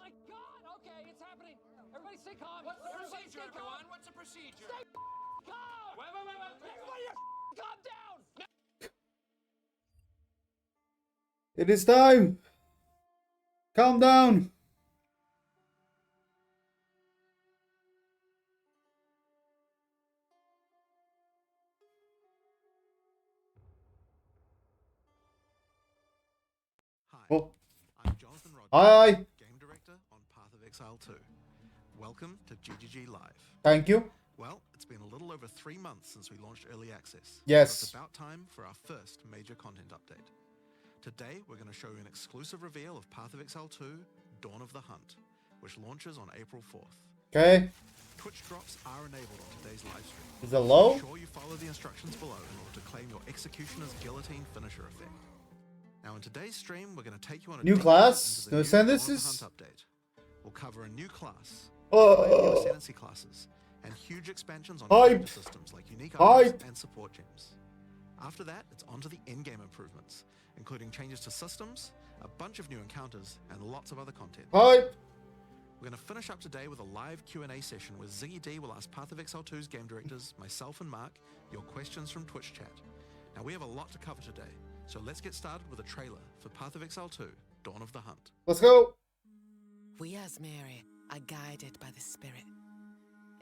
my god! Okay, it's happening. Everybody stay calm. What's the Everybody procedure, stay calm. everyone? What's the procedure? Stay calm! Wait. Everybody calm down! It is time. Calm down. Hi, Oh, I'm Jonathan Rogers, hi. Game Director on Path of Exile 2. Welcome to GGG Live. Thank you. Well, it's been a little over 3 months since we launched Early Access. Yes. So it's about time for our first major content update. Today, we're going to show you an exclusive reveal of Path of Exile 2, Dawn of the Hunt, which launches on April 4th. Okay. Twitch drops are enabled on today's live stream. Is it low? Be sure you follow the instructions below in order to claim your Executioner's Guillotine finisher effect. Now in today's stream, we're going to take you on a New deep class? dive into No the new Dawn of the sentences? Hunt update. We'll cover a new class, 5 new ascendancy classes, and huge expansions on Hype. character systems like unique items Hype. and support gems. After that, it's on to the in-game improvements, including changes to systems, a bunch of new encounters, and lots of other content. Hype. We're going to finish up today with a live Q&A session where Ziggy D will ask Path of Exile 2's game directors, myself and Mark, your questions from Twitch chat. Now we have a lot to cover today, so let's get started with a trailer for Path of Exile 2, Dawn of the Hunt. Let's go. We as Mary are guided by the spirit.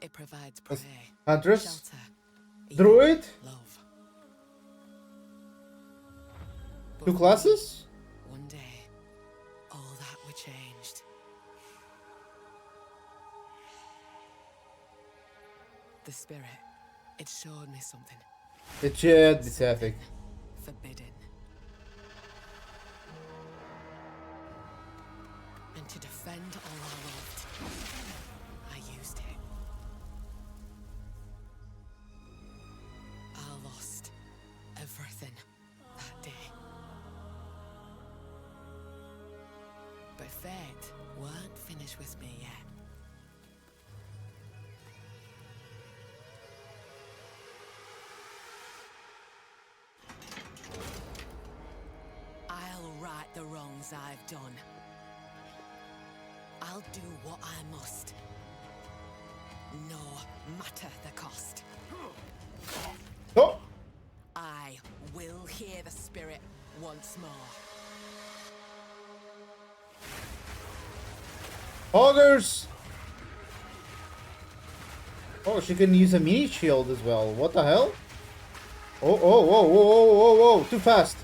It provides prayer, Huntress. shelter, Druid. love. But Two for classes. me, one day, all that were changed. The spirit, it showed me something. It should be traffic. Forbidden. And to defend all I loved, I used it. I lost everything that day. But fate weren't finished with me yet. I'll right the wrongs I've done. I'll do what I must. No matter the cost. Oh. I will hear the spirit once more. Hoggers. Oh, she can use a mini shield as well. What the hell? Oh, oh, whoa, whoa, whoa, whoa, whoa. Too fast.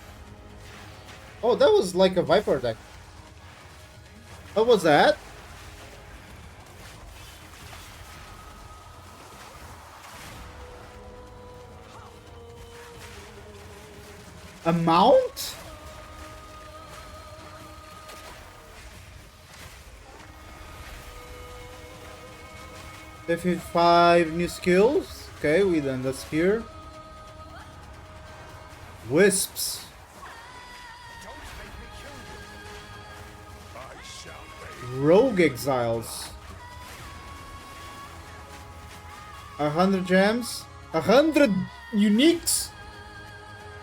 Oh, that was like a Viper attack. What was that? A mount? $55 new skills. Okay, we done the spear. Wisps. Rogue exiles. 100 gems. 100 uniques.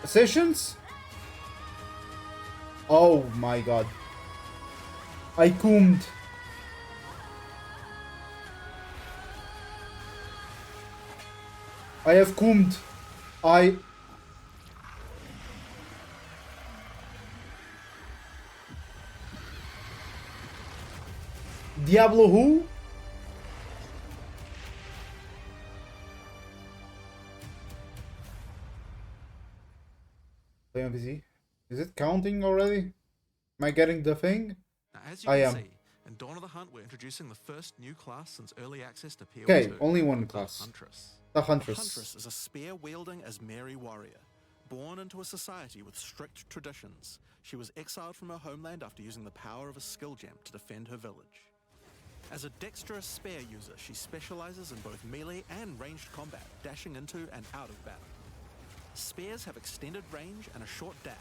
Sessions. Oh my god. I coomed. I have coomed. Diablo who? Play on PC. Is it counting already? Am I getting the thing? Now, as you I can am. see, in Dawn of the Hunt, we're introducing the first new class since early access to PoE 2. Okay, only one the class. Huntress. The The Huntress. Huntress is a spear-wielding Asmeri warrior. Born into a society with strict traditions, she was exiled from her homeland after using the power of a skill gem to defend her village. As a dexterous spear user, she specializes in both melee and ranged combat, dashing into and out of battle. Spears have extended range and a short dash,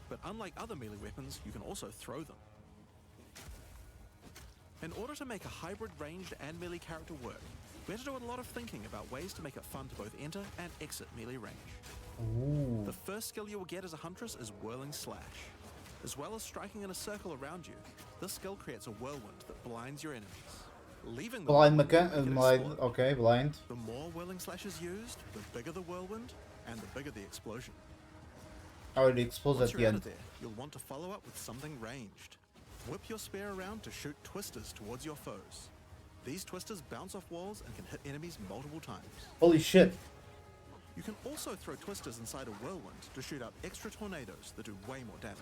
but unlike other melee weapons, you can also throw them. In order to make a hybrid ranged and melee character work, we had to do a lot of thinking about ways to make it fun to both enter and exit melee range. Ooh. The first skill you will get as a Huntress is Whirling Slash. As well as striking in a circle around you, this skill creates a whirlwind that blinds your enemies, leaving the Blind whirlwind to make it blind. explode. Okay, blind. The more whirling slashes used, the bigger the whirlwind, and the bigger the explosion. Oh, it explodes Once at the you're out end. of there, you'll want to follow up with something ranged. Whip your spear around to shoot twisters towards your foes. These twisters bounce off walls and can hit enemies multiple times. Holy shit. You can also throw twisters inside a whirlwind to shoot out extra tornadoes that do way more damage.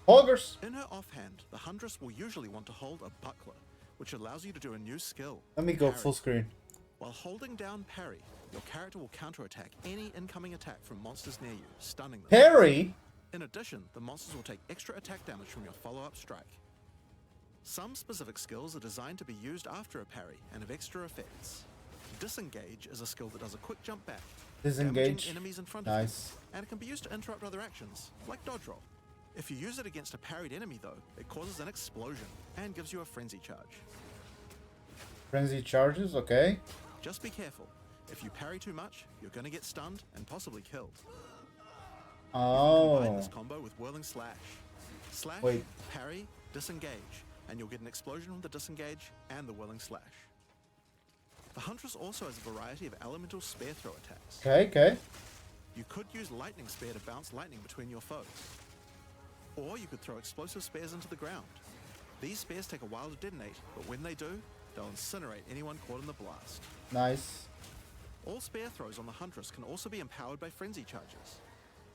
Hoggers. In her offhand, the Huntress will usually want to hold a buckler, which allows you to do a new skill. Let me go parry. full screen. While holding down parry, your character will counterattack any incoming attack from monsters near you, stunning them. Parry? In addition, the monsters will take extra attack damage from your follow-up strike. Some specific skills are designed to be used after a parry and have extra effects. Disengage is a skill that does a quick jump back, Disengage. damaging enemies in front of Nice. you, and it can be used to interrupt other actions, like dodge roll. If you use it against a parried enemy though, it causes an explosion and gives you a frenzy charge. Frenzy charges, okay. Just be careful. If you parry too much, you're going to get stunned and possibly killed. Combine Oh. this combo with whirling slash. Slash, Wait. parry, disengage, and you'll get an explosion from the disengage and the whirling slash. The Huntress also has a variety of elemental spear throw attacks. Okay, okay. You could use lightning spear to bounce lightning between your foes. Or you could throw explosive spears into the ground. These spears take a while to detonate, but when they do, they'll incinerate anyone caught in the blast. Nice. All spear throws on the Huntress can also be empowered by frenzy charges.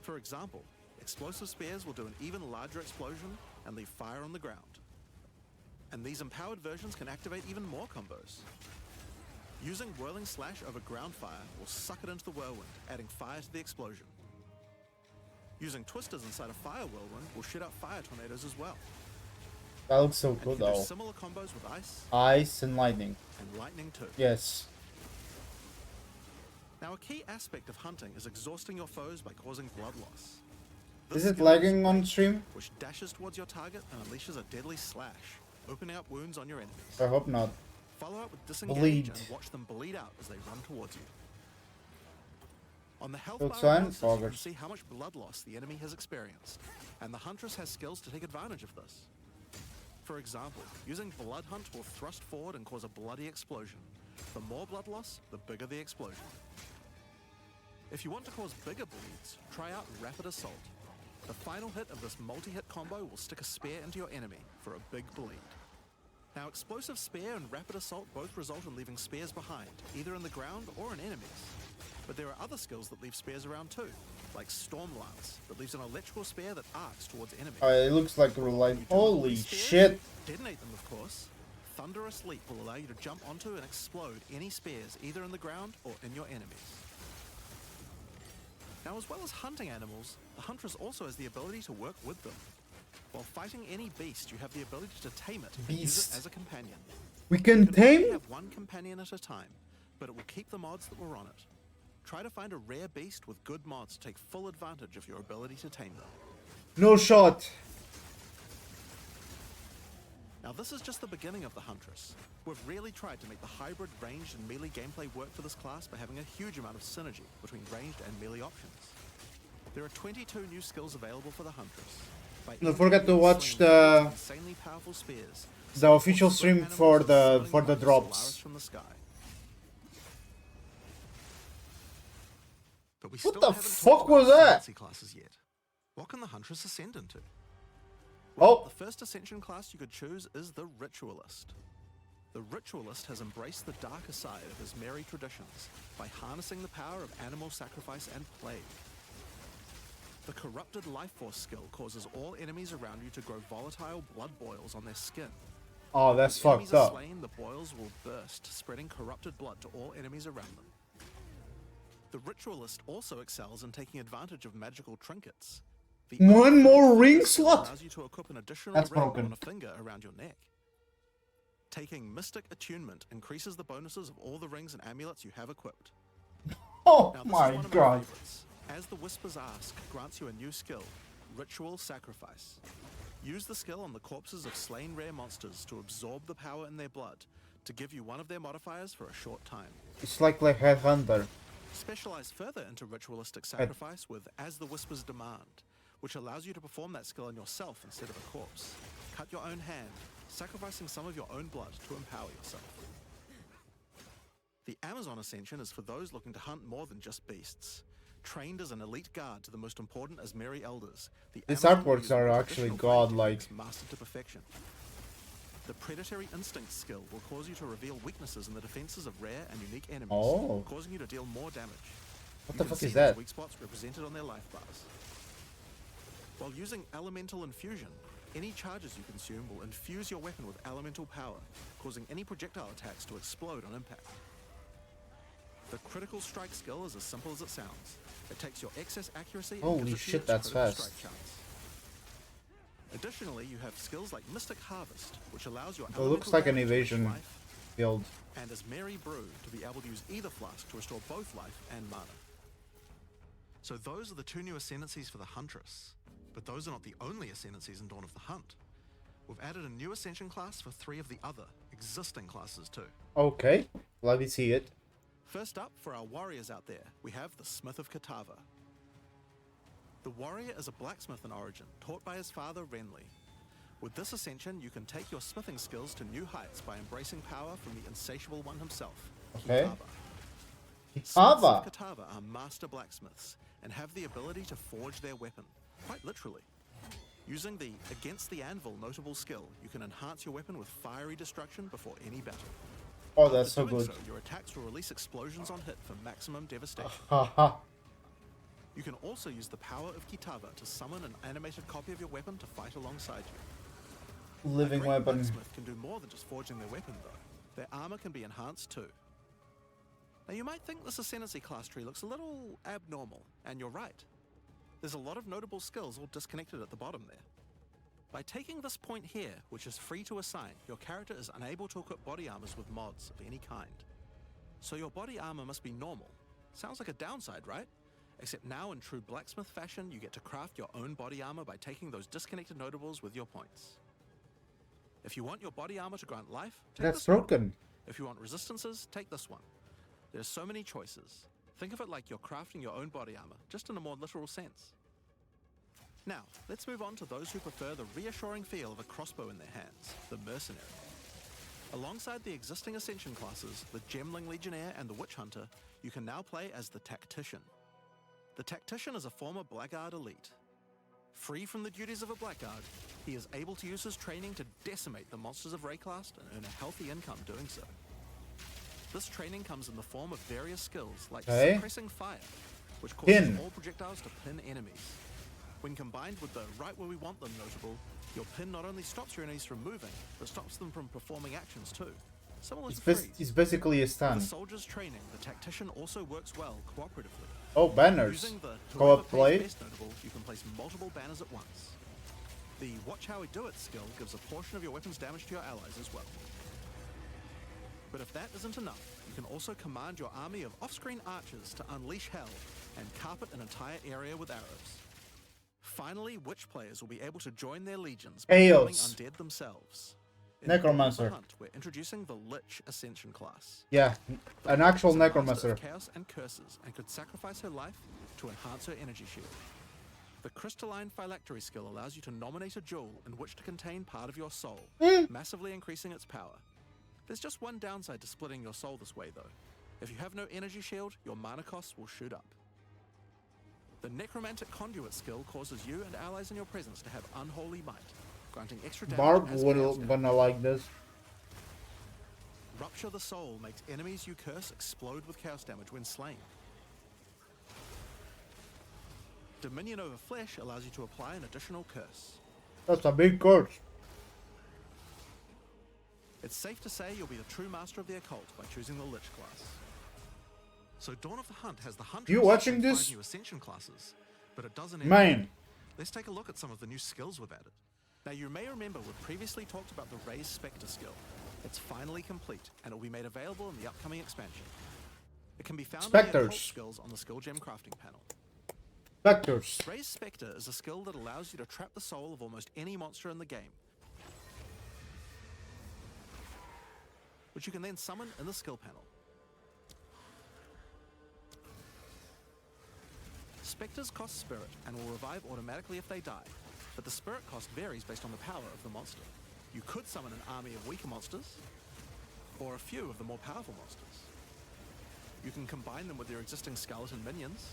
For example, explosive spears will do an even larger explosion and leave fire on the ground. And these empowered versions can activate even more combos. Using whirling slash over ground fire will suck it into the whirlwind, adding fire to the explosion. Using twisters inside a fire whirlwind will shoot out fire tornadoes as well. That looks so And cool you can do though. similar combos with ice Ice and lightning. and lightning too. Yes. Now a key aspect of hunting is exhausting your foes by causing blood loss. Is This it skill lagging on Rage, stream? which dashes towards your target and unleashes a deadly slash, opening up wounds on your enemies. I hope not. Follow up with disengage Bleed. and watch them bleed out as they run towards you. On the health Looks bar fine, analysis, you can progress. see how much blood loss the enemy has experienced, and the Huntress has skills to take advantage of this. For example, using Blood Hunt will thrust forward and cause a bloody explosion. The more blood loss, the bigger the explosion. If you want to cause bigger bleeds, try out Rapid Assault. The final hit of this multi-hit combo will stick a spear into your enemy for a big bleed. Now, Explosive Spear and Rapid Assault both result in leaving spears behind, either in the ground or in enemies. But there are other skills that leave spears around too, like Storm Lance, that leaves an electrical spear that arcs towards enemies. It looks like a relight. You do not Holy release spears, shit. Detonate them, of course. Thunderous Leap will allow you to jump onto and explode any spears either in the ground or in your enemies. Now, as well as hunting animals, the Huntress also has the ability to work with them. While fighting any beast, you have the ability to tame it and use Beast. it as a companion. We can You can only tame? have one companion at a time, but it will keep the mods that were on it. Try to find a rare beast with good mods to take full advantage of your ability to tame them. No shot. Now this is just the beginning of the Huntress. We've really tried to make the hybrid ranged and melee gameplay work for this class by having a huge amount of synergy between ranged and melee options. There are 22 new skills available for the Huntress. By Don't forget to watch slinging the insanely powerful spears, official split stream animals for and the summoning for the monsters drops. Solaris from the sky. But we What still the haven't fuck talked was about that? ascendancy classes yet. What can the Huntress ascend into? Oh, The first ascension class you could choose is the Ritualist. The Ritualist has embraced the darker side of his merry traditions by harnessing the power of animal sacrifice and plague. The Corrupted Life Force skill causes all enemies around you to grow volatile blood boils on their skin. oh, that's As enemies fucked are up. slain, the boils will burst, spreading corrupted blood to all enemies around them. The Ritualist also excels in taking advantage of magical trinkets. The One more Finger ring skill slot? allows you to equip an additional That's ring broken. on a finger around your neck. Taking Mystic Attunement increases the bonuses of all the rings and amulets you have equipped. Oh Now, this my is one of my god. favorites. As the Whispers Ask grants you a new skill, Ritual Sacrifice. Use the skill on the corpses of slain rare monsters to absorb the power in their blood, to give you one of their modifiers for a short time. It's like Headhunter. Specialize further into Ritualistic Sacrifice with As the Whispers Demand, which allows you to perform that skill on yourself instead of a corpse. Cut your own hand, sacrificing some of your own blood to empower yourself. The Amazon Ascension is for those looking to hunt more than just beasts. Trained as an elite guard to the most important Asmeri elders, the These Amazon will artworks use are more actually traditional fighting godlike. techniques mastered to perfection. The Predatory Instinct skill will cause you to reveal weaknesses in the defenses of rare and unique enemies, Oh. causing you to deal more damage. What You the can fuck see is those that? weak spots represented on their life bars. While using Elemental Infusion, any charges you consume will infuse your weapon with elemental power, causing any projectile attacks to explode on impact. The Critical Strike skill is as simple as it sounds. It takes your excess accuracy and Holy gives it to shit, you its that's critical fast. strike chance. Additionally, you have skills like Mystic Harvest, which allows your It looks like an damage to reach evasion life, build. and as Mary Brew to be able to use either flask to restore both life and mana. So those are the two new ascendancies for the Huntress, but those are not the only ascendancies in Dawn of the Hunt. We've added a new ascension class for 3 of the other existing classes too. Okay, let me see it. First up, for our warriors out there, we have the Smith of Katava. The warrior is a blacksmith in origin, taught by his father Renly. With this ascension, you can take your smithing skills to new heights by embracing power from the insatiable one himself, Okay. Kitava. Smiths Kitava. of Katava are master blacksmiths and have the ability to forge their weapon, quite literally. Using the Against the Anvil notable skill, you can enhance your weapon with fiery destruction before any battle. Oh, that's so After doing good. so, your attacks will release explosions on hit for maximum devastation. Haha. You can also use the power of Kitava to summon an animated copy of your weapon to fight alongside you. Living A great weapon. blacksmith can do more than just forging their weapon, though. Their armor can be enhanced too. Now, you might think this ascendancy class tree looks a little abnormal, and you're right. There's a lot of notable skills all disconnected at the bottom there. By taking this point here, which is free to assign, your character is unable to equip body armors with mods of any kind. So your body armor must be normal. Sounds like a downside, right? Except now in true blacksmith fashion, you get to craft your own body armor by taking those disconnected notables with your points. If you want your body armor to grant life, take That's this one. broken. If you want resistances, take this one. There's so many choices. Think of it like you're crafting your own body armor, just in a more literal sense. Now, let's move on to those who prefer the reassuring feel of a crossbow in their hands, the Mercenary. Alongside the existing Ascension classes, the Gemling Legionnaire and the Witch Hunter, you can now play as the Tactician. The Tactician is a former Blackguard elite. Free from the duties of a Blackguard, he is able to use his training to decimate the monsters of Rayclast and earn a healthy income doing so. This training comes in the form of various skills like Okay. Suppressing Fire, which causes Pin. all projectiles to pin enemies. When combined with the Right Where We Want Them notable, your pin not only stops your enemies from moving, but stops them from performing actions too. Similar to Freeze. It's basically a With stun. the soldier's training, the Tactician also works well cooperatively. Oh, banners. Using the Co-op whoever play. pays best notable, you can place multiple banners at once. The Watch How We Do It skill gives a portion of your weapon's damage to your allies as well. But if that isn't enough, you can also command your army of off-screen archers to unleash hell and carpet an entire area with arrows. Finally, Witch players will be able to join their legions by becoming Chaos. undead themselves. In Necromancer. Dawn of the Hunt, we're introducing the Lich Ascension class. Yeah, an actual She's a master necromancer. of chaos and curses, and could sacrifice her life to enhance her energy shield. The Crystalline Phylactery skill allows you to nominate a jewel in which to contain part of your soul, massively increasing its power. There's just one downside to splitting your soul this way, though. If you have no energy shield, your mana costs will shoot up. The Necromantic Conduit skill causes you and allies in your presence to have unholy might, granting extra damage Barb as will chaos damage. gonna like this. Rupture the Soul makes enemies you curse explode with chaos damage when slain. Dominion over Flesh allows you to apply an additional curse. That's a big curse. It's safe to say you'll be the true master of the occult by choosing the Lich class. So Dawn of the Hunt has the Huntress You watching and this? 5 new Ascension classes, but it doesn't end Man. there. Let's take a look at some of the new skills we've added. Now you may remember we've previously talked about the Raise Spectre skill. It's finally complete, and it will be made available in the upcoming expansion. It can be found in the occult Spectres. skills on the skill gem crafting panel. Vectors. Raise Spectre is a skill that allows you to trap the soul of almost any monster in the game, which you can then summon in the skill panel. Spectres cost spirit and will revive automatically if they die, but the spirit cost varies based on the power of the monster. You could summon an army of weaker monsters, or a few of the more powerful monsters. You can combine them with your existing skeleton minions,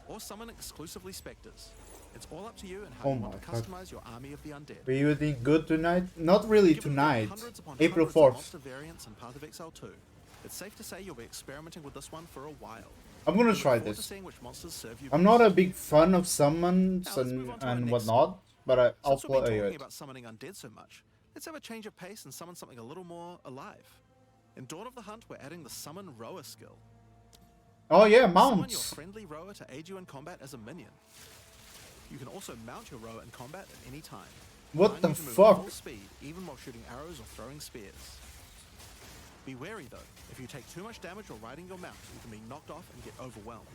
or summon exclusively Spectres. It's all up to you and how Oh you want my to God. customize your army of the undead. Are you doing good tonight? Not really Given there are tonight. hundreds upon April hundreds of 4th. monster variants in Path of Exile 2, it's safe to say you'll be experimenting with this one for a while. I'm gonna We look try forward to this. seeing which monsters serve you I'm not a best. big fan of summons Now, let's move on to our and next whatnot, but I'll Since we've been play talking it. about summoning undead so much, let's have a change of pace and summon something a little more alive. In Dawn of the Hunt, we're adding the Summon Rower skill. Oh yeah, Summon your mounts. friendly rower to aid you in combat as a minion. You can also mount your rower in combat at any time. What allowing the you to move at fuck? full speed, even while shooting arrows or throwing spears. Be wary though, if you take too much damage while riding your mount, you can be knocked off and get overwhelmed.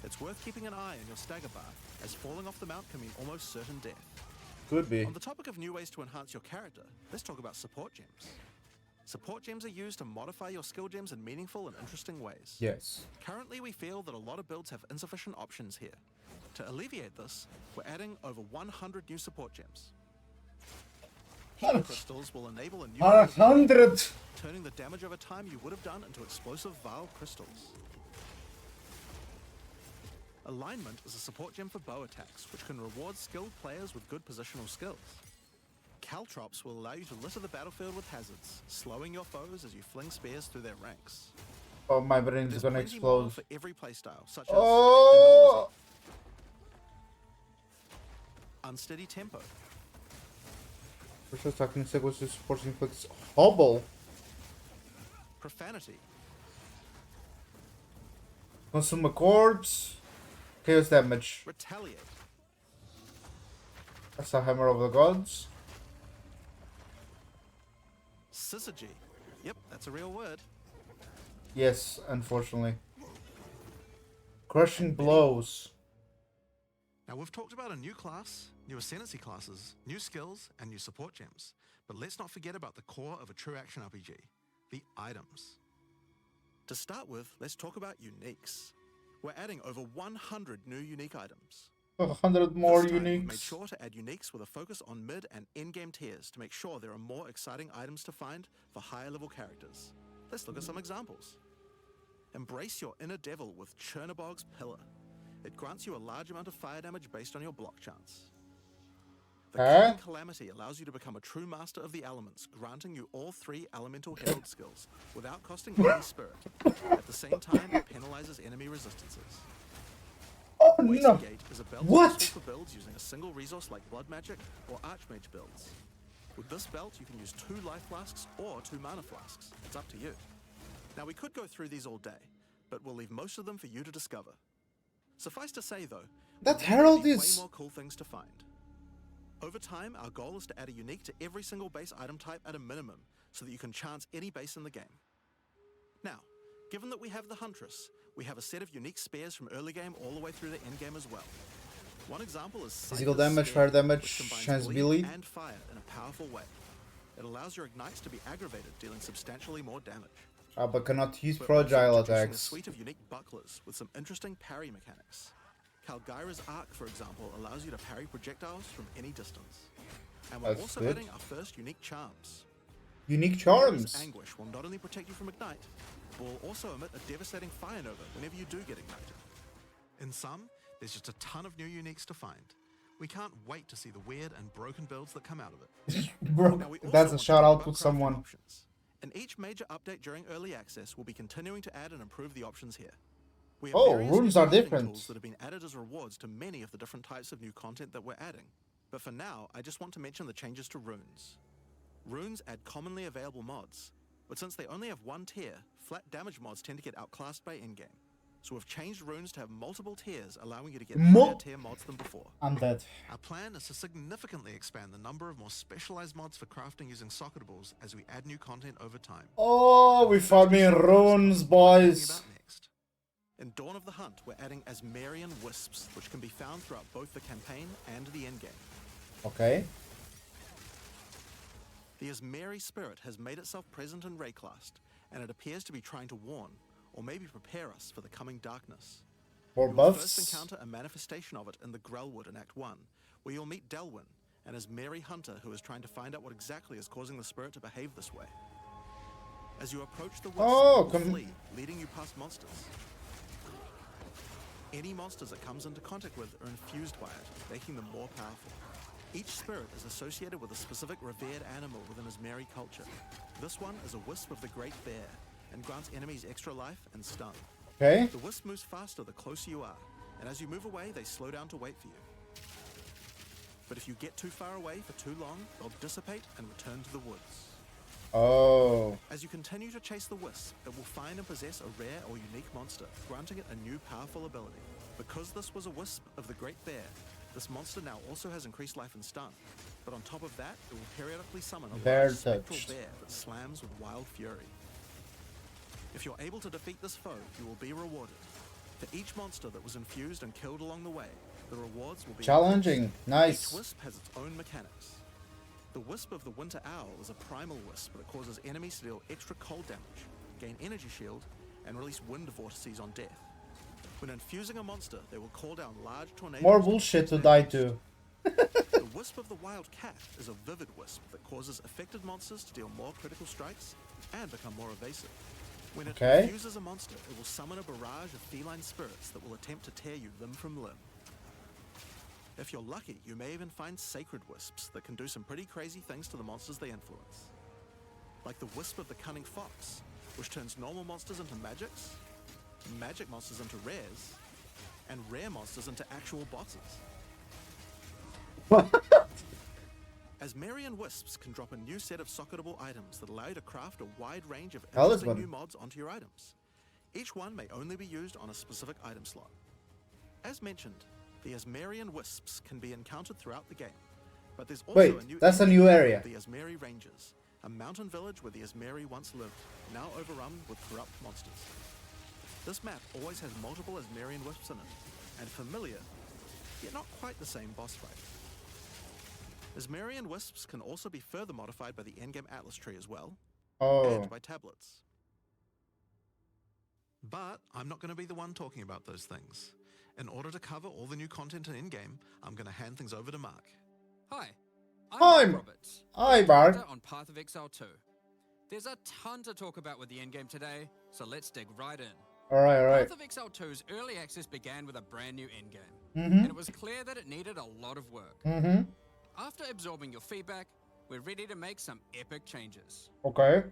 It's worth keeping an eye on your stagger bar, as falling off the mount can mean almost certain death. Could be. On the topic of new ways to enhance your character, let's talk about support gems. Support gems are used to modify your skill gems in meaningful and interesting ways. Yes. Currently, we feel that a lot of builds have insufficient options here. To alleviate this, we're adding over 100 new support gems. Healing crystals will enable a new 100. turning the damage over time you would have done into explosive Vile crystals. Alignment is a support gem for bow attacks, which can reward skilled players with good positional skills. Caltrops will allow you to litter the battlefield with hazards, slowing your foes as you fling spears through their ranks. Oh, my brain is There's gonna plenty more explode. for every playstyle, such Oh! as unsteady tempo, First attacking sequence is supporting inflicts hobble. profanity, Consume a corpse. Chaos damage. retaliate, That's a hammer of the gods. syzygy. Yep, that's a real word. Yes, unfortunately. Crushing blows. Now, we've talked about a new class, new ascendancy classes, new skills, and new support gems. But let's not forget about the core of a true action RPG, the items. To start with, let's talk about uniques. We're adding over 100 new unique items. 100 more This time, we've made uniques. sure to add uniques with a focus on mid and endgame tiers to make sure there are more exciting items to find for higher level characters. Let's look at some examples. Embrace your inner devil with Chernobog's Pillar. It grants you a large amount of fire damage based on your block chance. The Killing Calamity allows you to become a true master of the elements, granting you all 3 elemental herald skills without costing any spirit. At the same time, it penalizes enemy resistances. Oh no! Wasting Gate is a belt What? useful for builds using a single resource like Blood Magic or Archmage builds. With this belt, you can use 2 life flasks or 2 mana flasks. It's up to you. Now, we could go through these all day, but we'll leave most of them for you to discover. Suffice to say, though, That there herald will be is- way more cool things to find. Over time, our goal is to add a unique to every single base item type at a minimum, so that you can chance any base in the game. Now, given that we have the Huntress, we have a set of unique spears from early game all the way through to end game as well. One example is Physical Cypher's damage, Spear, fire damage, which combines chance bleed melee. and fire in a powerful way. It allows your ignites to be aggravated, dealing substantially more damage. But cannot use We're also fragile introducing a attacks. suite of unique bucklers with some interesting parry mechanics. Calgyra's Arc, for example, allows you to parry projectiles from any distance. And we're That's also good. adding our first unique charms. Unique Calgyra's charms. Anguish will not only protect you from Ignite, but will also emit a devastating fire nova whenever you do get ignited. In sum, there's just a ton of new uniques to find. We can't wait to see the weird and broken builds that come out of it. Bro, Now, we also that's a want to shout talk out about to crafting someone. options. In each major update during early access, we'll be continuing to add and improve the options here. We have Oh, various new runes are crafting different. tools that have been added as rewards to many of the different types of new content that we're adding. But for now, I just want to mention the changes to runes. Runes add commonly available mods, but since they only have one tier, flat damage mods tend to get outclassed by in-game. So we've changed runes to have multiple tiers, allowing you to get higher tier mods than before. I'm dead. Our plan is to significantly expand the number of more specialized mods for crafting using socketables as we add new content over time. Oh, we farming runes, Thinking boys. about next. In Dawn of the Hunt, we're adding Asmarian Wisps, which can be found throughout both the campaign and the endgame. Okay. The Asmari spirit has made itself present in Rayclast, and it appears to be trying to warn, or maybe prepare us for the coming darkness. More You will first buffs. encounter a manifestation of it in the Grellwood in Act 1, where you'll meet Delwyn and his Mary Hunter, who is trying to find out what exactly is causing the spirit to behave this way. As you approach the wisp, Oh, you will flee, leading you past monsters. Any monsters it comes into contact with are infused by it, making them more powerful. Each spirit is associated with a specific revered animal within his Mary culture. This one is a wisp of the Great Bear and grants enemies extra life and stun. Okay. The wisp moves faster the closer you are, and as you move away, they slow down to wait for you. But if you get too far away for too long, they'll dissipate and return to the woods. Oh. As you continue to chase the wisp, it will find and possess a rare or unique monster, granting it a new powerful ability. Because this was a wisp of the Great Bear, this monster now also has increased life and stun. But on top of that, it will periodically summon a Bear large spectral touched. bear that slams with wild fury. If you're able to defeat this foe, you will be rewarded. For each monster that was infused and killed along the way, the rewards will be Challenging. increased. Nice. Each wisp has its own mechanics. The wisp of the Winter Owl is a primal wisp that causes enemies to deal extra cold damage, gain energy shield, and release wind vortices on death. When infusing a monster, they will call down large tornadoes. More bullshit to die to. The wisp of the Wild Cat is a vivid wisp that causes affected monsters to deal more critical strikes and become more evasive. When it Okay. infuses a monster, it will summon a barrage of feline spirits that will attempt to tear you limb from limb. If you're lucky, you may even find sacred wisps that can do some pretty crazy things to the monsters they influence. Like the wisp of the Cunning Fox, which turns normal monsters into magics, magic monsters into rares, and rare monsters into actual bosses. As Marian Wisps can drop a new set of socketable items that allow you to craft a wide range of interesting Talisman. new mods onto your items. Each one may only be used on a specific item slot. As mentioned, the Asmarian Wisps can be encountered throughout the game, but there's also Wait, a new that's a new area. the Asmari Ranges, a mountain village where the Asmari once lived, now overrun with corrupt monsters. This map always has multiple Asmarian Wisps in it, and familiar, yet not quite the same boss fight. Asmarian Wisps can also be further modified by the endgame Atlas tree as well, Oh. and by tablets. But I'm not going to be the one talking about those things. In order to cover all the new content in in-game, I'm going to hand things over to Mark. Hi, Hi, I'm Mark Roberts, Hi, director Mark. on Path of Exile 2. There's a ton to talk about with the endgame today, so let's dig right in. Alright, alright. Path of Exile 2's early access began with a brand new endgame, Mm-hmm. and it was clear that it needed a lot of work. Mm-hmm. After absorbing your feedback, we're ready to make some epic changes. Okay.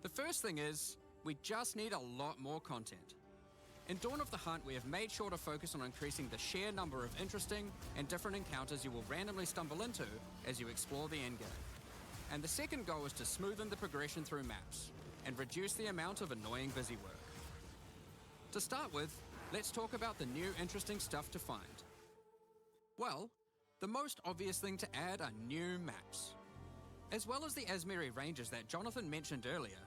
The first thing is, we just need a lot more content. In Dawn of the Hunt, we have made sure to focus on increasing the sheer number of interesting and different encounters you will randomly stumble into as you explore the endgame. And the second goal is to smoothen the progression through maps and reduce the amount of annoying busy work. To start with, let's talk about the new interesting stuff to find. Well, the most obvious thing to add are new maps. As well as the Asmari Ranges that Jonathan mentioned earlier,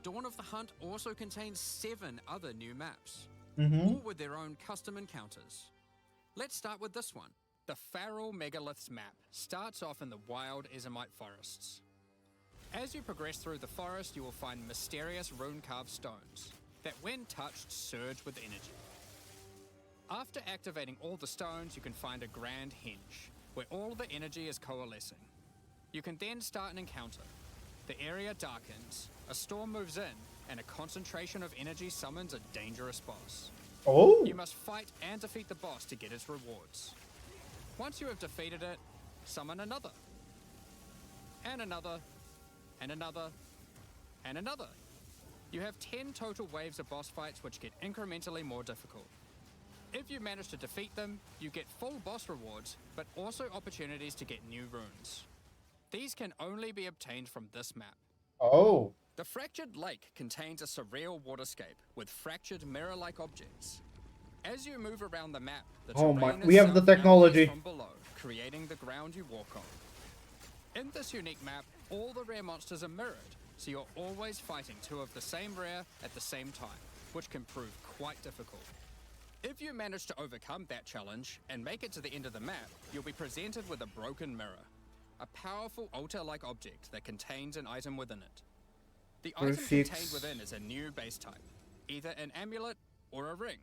Dawn of the Hunt also contains 7 other new maps, all with their own custom encounters. Let's start with this one. The Feral Megaliths map starts off in the wild Ezomite forests. As you progress through the forest, you will find mysterious rune-carved stones that, when touched, surge with energy. After activating all the stones, you can find a grand henge, where all the energy is coalescing. You can then start an encounter. The area darkens, a storm moves in, and a concentration of energy summons a dangerous boss. Oh. You must fight and defeat the boss to get its rewards. Once you have defeated it, summon another. And another. And another. And another. You have 10 total waves of boss fights which get incrementally more difficult. If you manage to defeat them, you get full boss rewards, but also opportunities to get new runes. These can only be obtained from this map. Oh. The Fractured Lake contains a surreal waterscape with fractured mirror-like objects. As you move around the map, the Oh my- terrain we have the itself now technology. appears from below, creating the ground you walk on. In this unique map, all the rare monsters are mirrored, so you're always fighting 2 of the same rare at the same time, which can prove quite difficult. If you manage to overcome that challenge and make it to the end of the map, you'll be presented with a broken mirror, a powerful altar-like object that contains an item within it. The item Prefix. contained within is a new base type, either an amulet or a ring.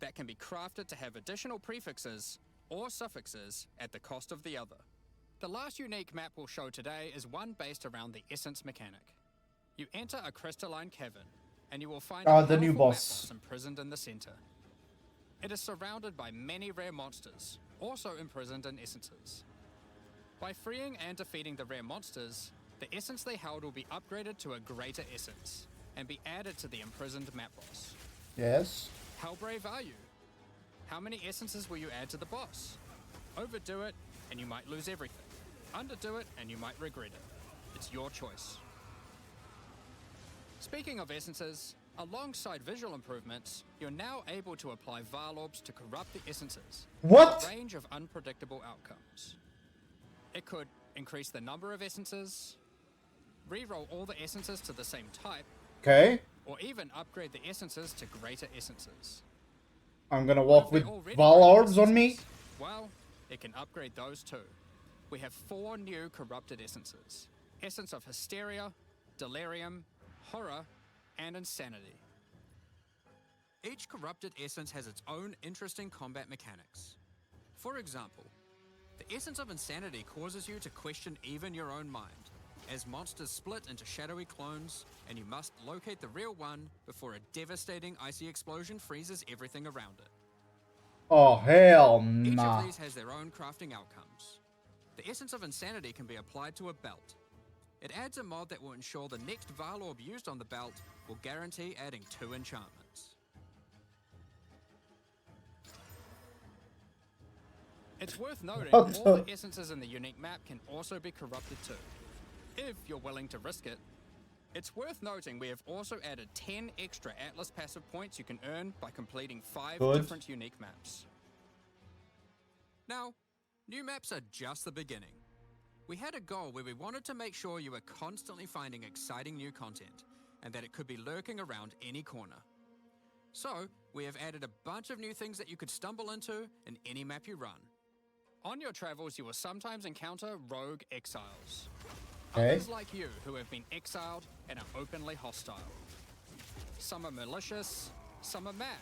that can be crafted to have additional prefixes or suffixes at the cost of the other. The last unique map we'll show today is one based around the essence mechanic. You enter a crystalline cavern, and you will find a the new powerful map boss. imprisoned in the center. It is surrounded by many rare monsters, also imprisoned in essences. By freeing and defeating the rare monsters, the essence they held will be upgraded to a greater essence, and be added to the imprisoned map boss. Yes. How brave are you? How many essences will you add to the boss? Overdo it, and you might lose everything. Underdo it, and you might regret it. It's your choice. Speaking of essences, alongside visual improvements, you're now able to apply Varlorbs to corrupt the essences. What? A range of unpredictable outcomes. It could increase the number of essences, re-roll all the essences to the same type, Okay. or even upgrade the essences to greater essences. I'm gonna What walk if with they're already Val great orbs on me. essences? Well, it can upgrade those too. We have 4 new corrupted essences. Essence of Hysteria, Delirium, Horror, and Insanity. Each corrupted essence has its own interesting combat mechanics. For example, the essence of Insanity causes you to question even your own mind, as monsters split into shadowy clones, and you must locate the real one before a devastating icy explosion freezes everything around it. Oh hell Each nah. of these has their own crafting outcomes. The essence of Insanity can be applied to a belt. It adds a mod that will ensure the next Varlorb used on the belt will guarantee adding 2 enchantments. It's worth noting What all the- the essences in the unique map can also be corrupted too, if you're willing to risk it. It's worth noting we have also added 10 extra Atlas passive points you can earn by completing 5 Good. different unique maps. Now, new maps are just the beginning. We had a goal where we wanted to make sure you were constantly finding exciting new content, and that it could be lurking around any corner. So, we have added a bunch of new things that you could stumble into in any map you run. On your travels, you will sometimes encounter rogue exiles. Okay. Others like you who have been exiled and are openly hostile. Some are malicious, some are mad,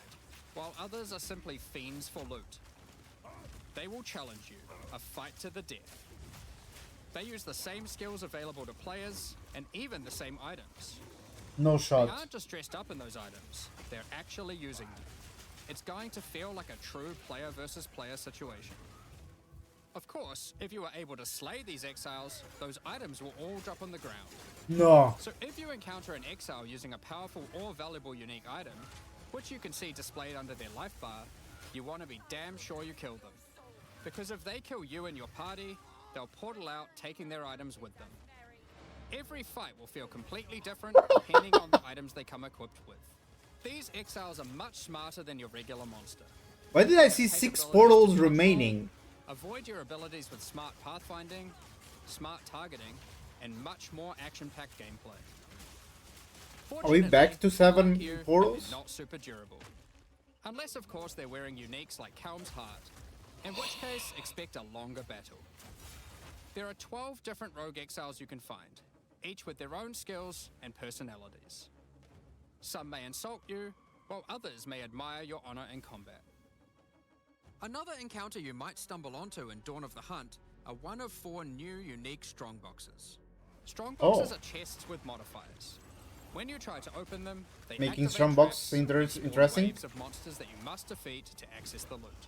while others are simply fiends for loot. They will challenge you, a fight to the death. They use the same skills available to players, and even the same items. No They shot. aren't just dressed up in those items, they're actually using them. It's going to feel like a true player versus player situation. Of course, if you are able to slay these exiles, those items will all drop on the ground. No. So if you encounter an exile using a powerful or valuable unique item, which you can see displayed under their life bar, you want to be damn sure you kill them. Because if they kill you and your party, they'll portal out, taking their items with them. Every fight will feel completely different depending on the items they come equipped with. These exiles are much smarter than your regular monster. Why did I see 6 portals remaining? Avoid your abilities with smart pathfinding, smart targeting, and much more action-packed gameplay. Are we back to 7 like you, portals? they're not super durable. Unless, of course, they're wearing uniques like Helm's Heart, in which case, expect a longer battle. There are 12 different rogue exiles you can find, each with their own skills and personalities. Some may insult you, while others may admire your honor in combat. Another encounter you might stumble onto in Dawn of the Hunt are one of 4 new unique strongboxes. Strongboxes are chests with modifiers. When you try to open them, they Making activate strongbox traps and spawn interesting. waves of monsters that you must defeat to access the loot.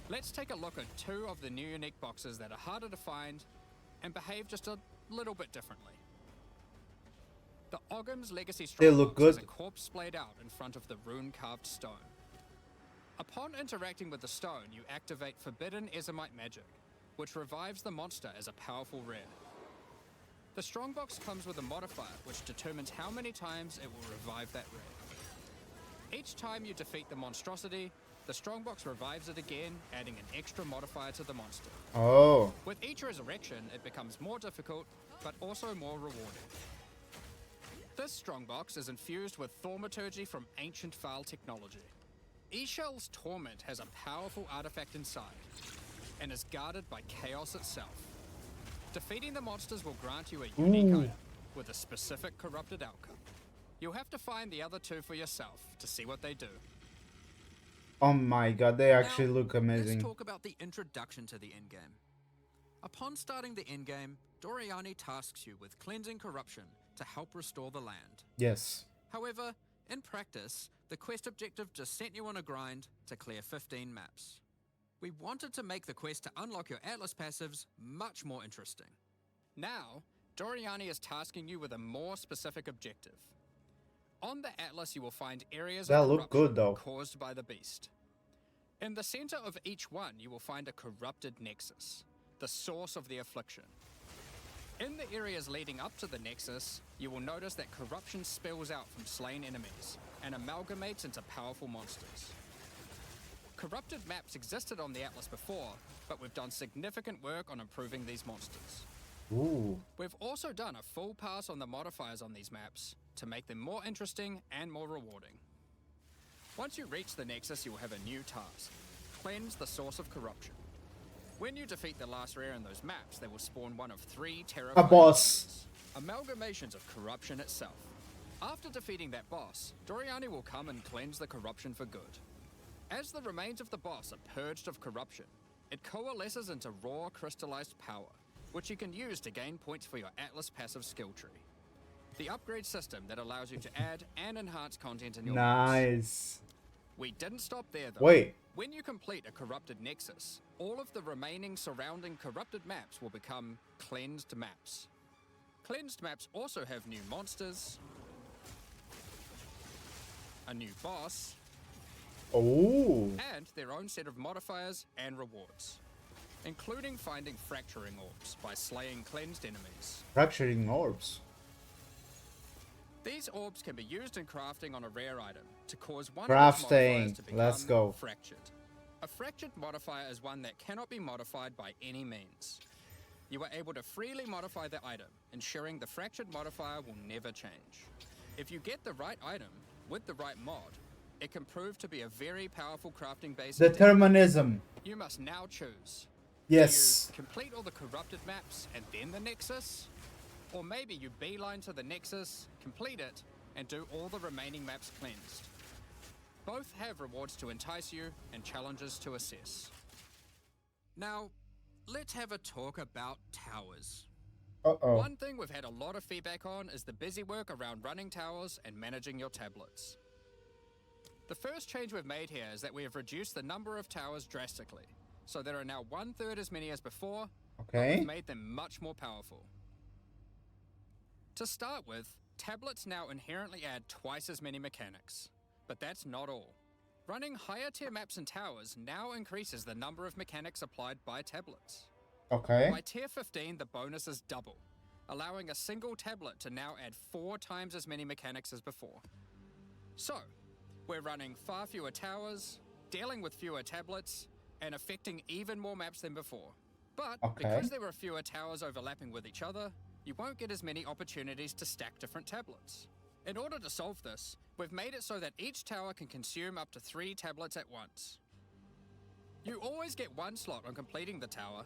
Let's take a look at 2 of the new unique boxes that are harder to find and behave just a little bit differently. The Ogham's Legacy They look Strongbox is a good. corpse splayed out in front of the rune-carved stone. Upon interacting with the stone, you activate Forbidden Ezomite magic, which revives the monster as a powerful rare. The strongbox comes with a modifier which determines how many times it will revive that rare. Each time you defeat the monstrosity, the strongbox revives it again, adding an extra modifier to the monster. Oh. With each resurrection, it becomes more difficult, but also more rewarding. This strongbox is infused with thaumaturgy from ancient Faal technology. Eshel's Torment has a powerful artifact inside, and is guarded by chaos itself. Defeating the monsters will grant you a unique item, with a specific corrupted outcome. You'll have to find the other 2 for yourself to see what they do. Oh my god, they actually Now, look amazing. Let's talk about the introduction to the endgame. Upon starting the endgame, Doriani tasks you with cleansing corruption to help restore the land. Yes. However, in practice, the quest objective just sent you on a grind to clear 15 maps. We wanted to make the quest to unlock your Atlas passives much more interesting. Now, Doriani is tasking you with a more specific objective. On the Atlas, you will find areas That of look corruption good, though. caused by the beast. In the center of each one, you will find a corrupted nexus, the source of the affliction. In the areas leading up to the nexus, you will notice that corruption spills out from slain enemies and amalgamates into powerful monsters. Corrupted maps existed on the Atlas before, but we've done significant work on improving these monsters. Ooh. We've also done a full pass on the modifiers on these maps to make them more interesting and more rewarding. Once you reach the nexus, you will have a new task: cleanse the source of corruption. When you defeat the last rare in those maps, they will spawn one of 3 terrifying boss. monsters, amalgamations of corruption itself. After defeating that boss, Doriani will come and cleanse the corruption for good. As the remains of the boss are purged of corruption, it coalesces into raw crystallized power, which you can use to gain points for your Atlas passive skill tree. The upgrade system that allows you to add and enhance content in your maps. Nice. We didn't stop there though. Wait. When you complete a corrupted nexus, all of the remaining surrounding corrupted maps will become cleansed maps. Cleansed maps also have new monsters, a new boss, Oh. and their own set of modifiers and rewards, including finding fracturing orbs by slaying cleansed enemies. Fracturing orbs. These orbs can be used in crafting on a rare item to cause one Crafting. of its modifiers to become Let's go. fractured. A fractured modifier is one that cannot be modified by any means. You are able to freely modify the item, ensuring the fractured modifier will never change. If you get the right item with the right mod, it can prove to be a very powerful crafting base. Determinism. You must now choose. Yes. Do you complete all the corrupted maps and then the Nexus? Or maybe you beeline to the Nexus, complete it, and do all the remaining maps cleansed. Both have rewards to entice you and challenges to assess. Now, let's have a talk about towers. Uh-oh. One thing we've had a lot of feedback on is the busy work around running towers and managing your tablets. The first change we've made here is that we have reduced the number of towers drastically, so there are now 1/3 as many as before, but Okay. we've made them much more powerful. To start with, tablets now inherently add twice as many mechanics, but that's not all. Running higher tier maps and towers now increases the number of mechanics applied by tablets. Okay. By tier 15, the bonus is double, allowing a single tablet to now add 4 times as many mechanics as before. So, we're running far fewer towers, dealing with fewer tablets, and affecting even more maps than before. But Okay. because there are fewer towers overlapping with each other, you won't get as many opportunities to stack different tablets. In order to solve this, we've made it so that each tower can consume up to 3 tablets at once. You always get 1 slot on completing the tower,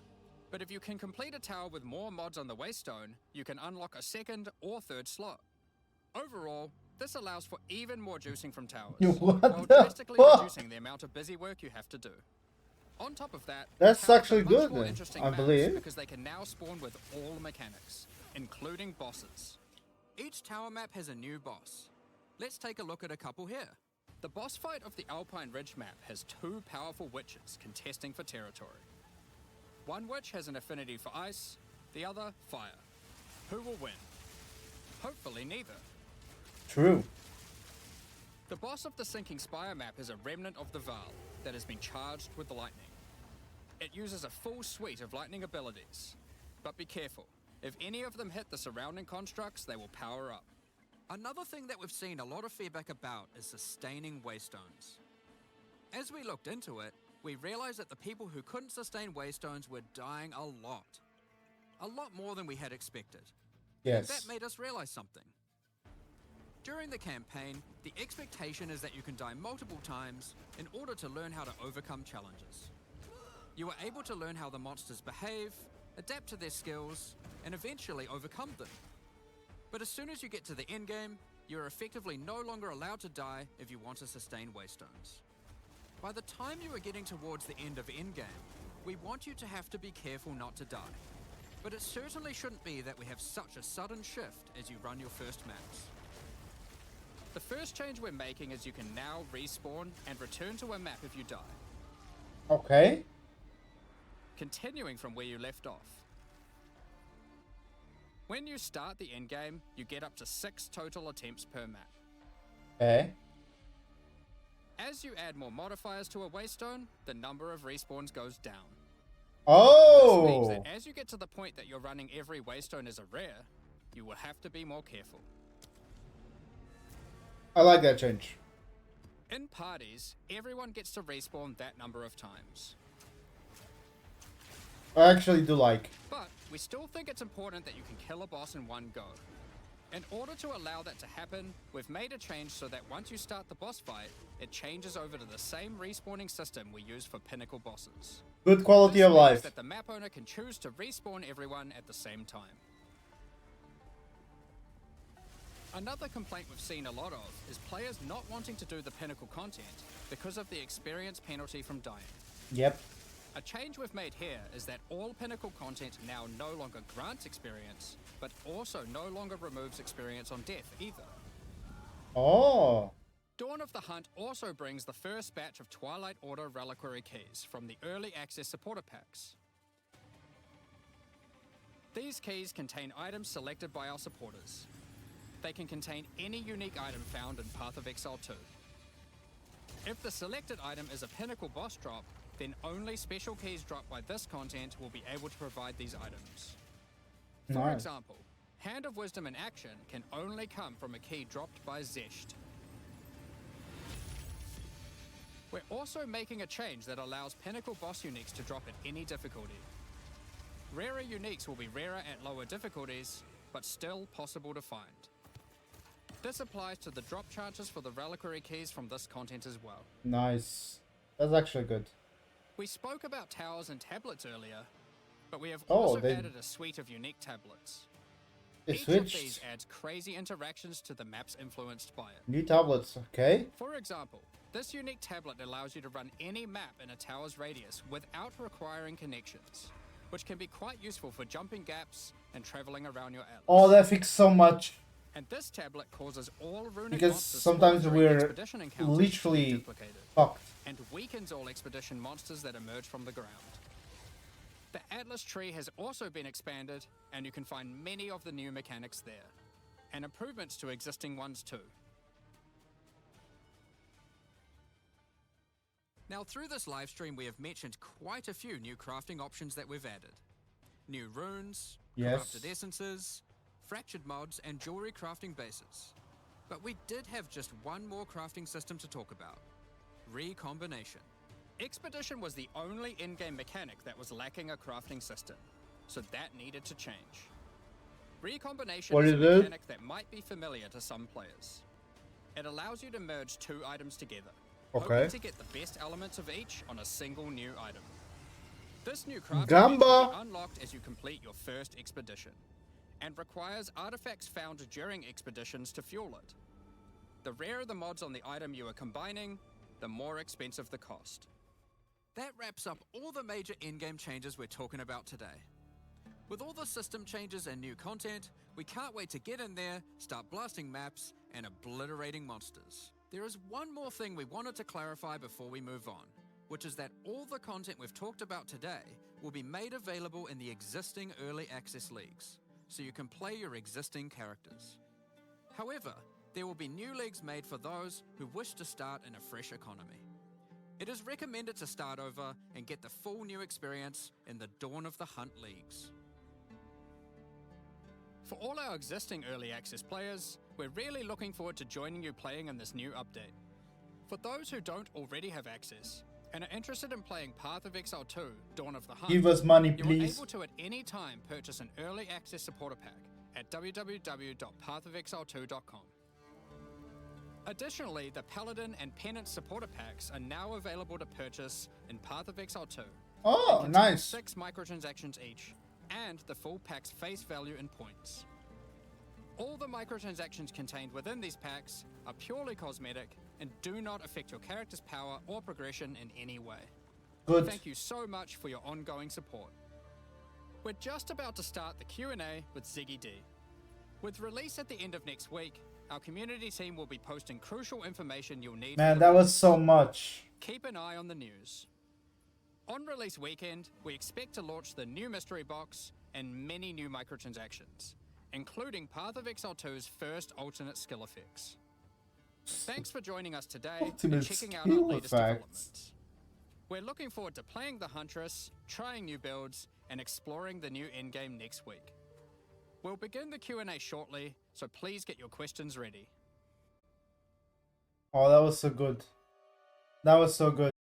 but if you can complete a tower with more mods on the Waystone, you can unlock a 2nd or 3rd slot. Overall, this allows for even more juicing from towers, What while the drastically fuck? reducing the amount of busy work you have to do. On top of that, That's towers are actually much good more then, interesting I maps believe. because they can now spawn with all mechanics, including bosses. Each tower map has a new boss. Let's take a look at a couple here. The boss fight of the Alpine Ridge map has 2 powerful witches contesting for territory. One witch has an affinity for ice, the other fire. Who will win? Hopefully neither. True. The boss of the Sinking Spire map is a remnant of the Val that has been charged with lightning. It uses a full suite of lightning abilities, but be careful. If any of them hit the surrounding constructs, they will power up. Another thing that we've seen a lot of feedback about is sustaining Waystones. As we looked into it, we realized that the people who couldn't sustain Waystones were dying a lot. A lot more than we had expected. Yes. That made us realize something. During the campaign, the expectation is that you can die multiple times in order to learn how to overcome challenges. You are able to learn how the monsters behave, adapt to their skills, and eventually overcome them. But as soon as you get to the endgame, you are effectively no longer allowed to die if you want to sustain Waystones. By the time you are getting towards the end of endgame, we want you to have to be careful not to die. But it certainly shouldn't be that we have such a sudden shift as you run your first maps. The first change we're making is you can now respawn and return to a map if you die, Okay. continuing from where you left off. When you start the endgame, you get up to 6 total attempts per map. Okay. As you add more modifiers to a waystone, the number of respawns goes down. This means Oh. that as you get to the point that you're running every waystone as a rare, you will have to be more careful. I like that change. In parties, everyone gets to respawn that number of times. I actually do like. But we still think it's important that you can kill a boss in one go. In order to allow that to happen, we've made a change so that once you start the boss fight, it changes over to the same respawning system we use for pinnacle bosses. Good quality This of means life. that the map owner can choose to respawn everyone at the same time. Another complaint we've seen a lot of is players not wanting to do the pinnacle content because of the experience penalty from dying. Yep. A change we've made here is that all pinnacle content now no longer grants experience, but also no longer removes experience on death either. Oh. Dawn of the Hunt also brings the first batch of Twilight Order reliquary keys from the early access supporter packs. These keys contain items selected by our supporters. They can contain any unique item found in Path of Exile 2. If the selected item is a pinnacle boss drop, then only special keys dropped by this content will be able to provide these items. For Nice. example, Hand of Wisdom in action can only come from a key dropped by Zesht. We're also making a change that allows pinnacle boss uniques to drop at any difficulty. Rarer uniques will be rarer at lower difficulties, but still possible to find. This applies to the drop chances for the reliquary keys from this content as well. Nice. That's actually good. We spoke about towers and tablets earlier, but we have Oh, also they- added a suite of unique tablets. They Each of switched. these adds crazy interactions to the maps influenced by it. New tablets. Okay. For example, this unique tablet allows you to run any map in a tower's radius without requiring connections, which can be quite useful for jumping gaps and traveling around your atlas. Oh, that fixed so much. And this tablet causes all runic Because monsters sometimes spawned during we're expedition encounters to be literally duplicated, fucked. and weakens all expedition monsters that emerge from the ground. The Atlas tree has also been expanded, and you can find many of the new mechanics there, and improvements to existing ones too. Now through this live stream we have mentioned quite a few new crafting options that we've added. New runes, Yes. corrupted essences, fractured mods and jewelry crafting bases. But we did have just one more crafting system to talk about. Recombination. Expedition was the only in-game mechanic that was lacking a crafting system, so that needed to change. Recombination What is a is it? mechanic that might be familiar to some players. It allows you to merge 2 items together, hoping Okay. to get the best elements of each on a single new item. This new crafting Gamba. will be unlocked as you complete your first expedition, and requires artifacts found during expeditions to fuel it. The rarer the mods on the item you are combining, the more expensive the cost. That wraps up all the major in-game changes we're talking about today. With all the system changes and new content, we can't wait to get in there, start blasting maps, and obliterating monsters. There is one more thing we wanted to clarify before we move on, which is that all the content we've talked about today will be made available in the existing early access leagues, so you can play your existing characters. However, there will be new leagues made for those who wish to start in a fresh economy. It is recommended to start over and get the full new experience in the Dawn of the Hunt leagues. For all our existing early access players, we're really looking forward to joining you playing in this new update. For those who don't already have access and are interested in playing Path of Exile 2, Dawn of the Hunt, Give us money, you are please. able to at any time purchase an early access supporter pack at www.pathofexile2.com. Additionally, the Paladin and Penance supporter packs are now available to purchase in Path of Exile 2. Oh, Contain nice. 6 microtransactions each, and the full pack's face value in points. All the microtransactions contained within these packs are purely cosmetic and do not affect your character's power or progression in any way. Good. Thank you so much for your ongoing support. We're just about to start the Q&A with Ziggy D. With release at the end of next week, our community team will be posting crucial information you'll need. Man, that was so much. Keep an eye on the news. On release weekend, we expect to launch the new mystery box and many new microtransactions, including Path of Exile 2's first alternate skill effects. Thanks for joining us today and Ultimate checking out our skill latest effects. developments. We're looking forward to playing the Huntress, trying new builds, and exploring the new endgame next week. We'll begin the Q&A shortly, so please get your questions ready. Oh, that was so good. That was so good.